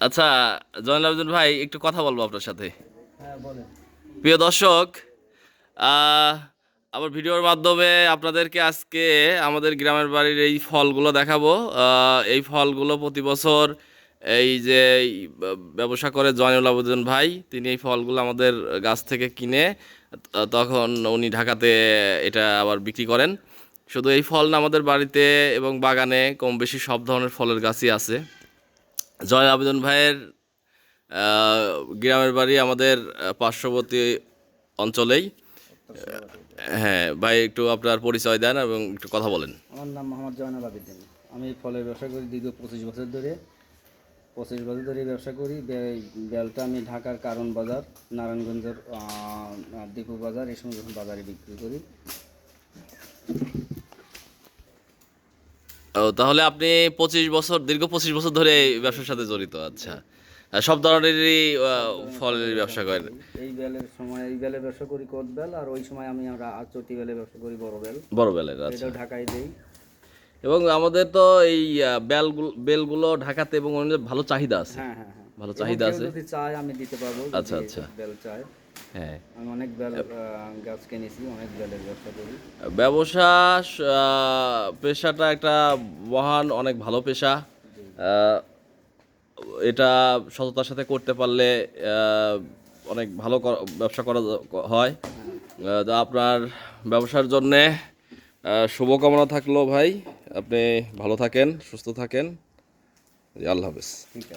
আচ্ছা জয়নুল আবেদিন ভাই, একটু কথা বলবো আপনার সাথে। হ্যাঁ বলেন। প্রিয় দর্শক, আমার ভিডিওর মাধ্যমে আপনাদেরকে আজকে আমাদের গ্রামের বাড়ির এই ফলগুলো দেখাবো। এই ফলগুলো প্রতি বছর এই যে ব্যবসা করে জয়নুল আবেদিন ভাই, তিনি এই ফলগুলো আমাদের গাছ থেকে কিনে তখন উনি ঢাকাতে এটা আবার বিক্রি করেন। শুধু এই ফল না, আমাদের বাড়িতে এবং বাগানে কম বেশি সব ধরনের ফলের গাছই আছে। জয়নুল আবেদিন ভাইয়ের গ্রামের বাড়ি আমাদের পার্শ্ববর্তী অঞ্চলেই। হ্যাঁ ভাই, একটু আপনার পরিচয় দেন এবং একটু কথা বলেন। আমার নাম মোহাম্মদ জয়নুল আবেদিন। আমি ফলের ব্যবসা করি দীর্ঘ 25 বছর ধরে। 25 বছর ধরে ব্যবসা করি। বেলটা আমি ঢাকার কারণ বাজার, নারায়ণগঞ্জের দীপু বাজার, এই সমস্ত বাজারে বিক্রি করি। ও, তাহলে আপনি দীর্ঘ 25 বছর ধরে এই ব্যবসার সাথে জড়িত। আচ্ছা, সব ধরনেরই ফলের ব্যবসা করেন। এই বেলের সময় এই বেলের ব্যবসা করি, কোট বেল, আর ওই সময় আমরা চটি বেলের ব্যবসা করি, বড় বেল। বড় বেলের, আচ্ছা। এটাও ঢাকায় দেই। এবং আমাদের তো এই বেলগুলো ঢাকাতে এবং অন্য ভালো চাহিদা আছে। হ্যাঁ হ্যাঁ হ্যাঁ, ভালো চাহিদা আছে। যদি চাই আমি দিতে পারবো। আচ্ছা আচ্ছা, বেল চাই। হ্যাঁ, আমি অনেক বেল গাছ কিনেছি, অনেক বেলের ব্যবসা করি। ব্যবসা পেশাটা একটা মহান, অনেক ভালো পেশা। এটা সততার সাথে করতে পারলে অনেক ভালো ব্যবসা করা হয়। তো আপনার ব্যবসার জন্যে শুভকামনা থাকলো ভাই। আপনি ভালো থাকেন, সুস্থ থাকেন। আল্লাহ হাফেজ। ঠিক আছে।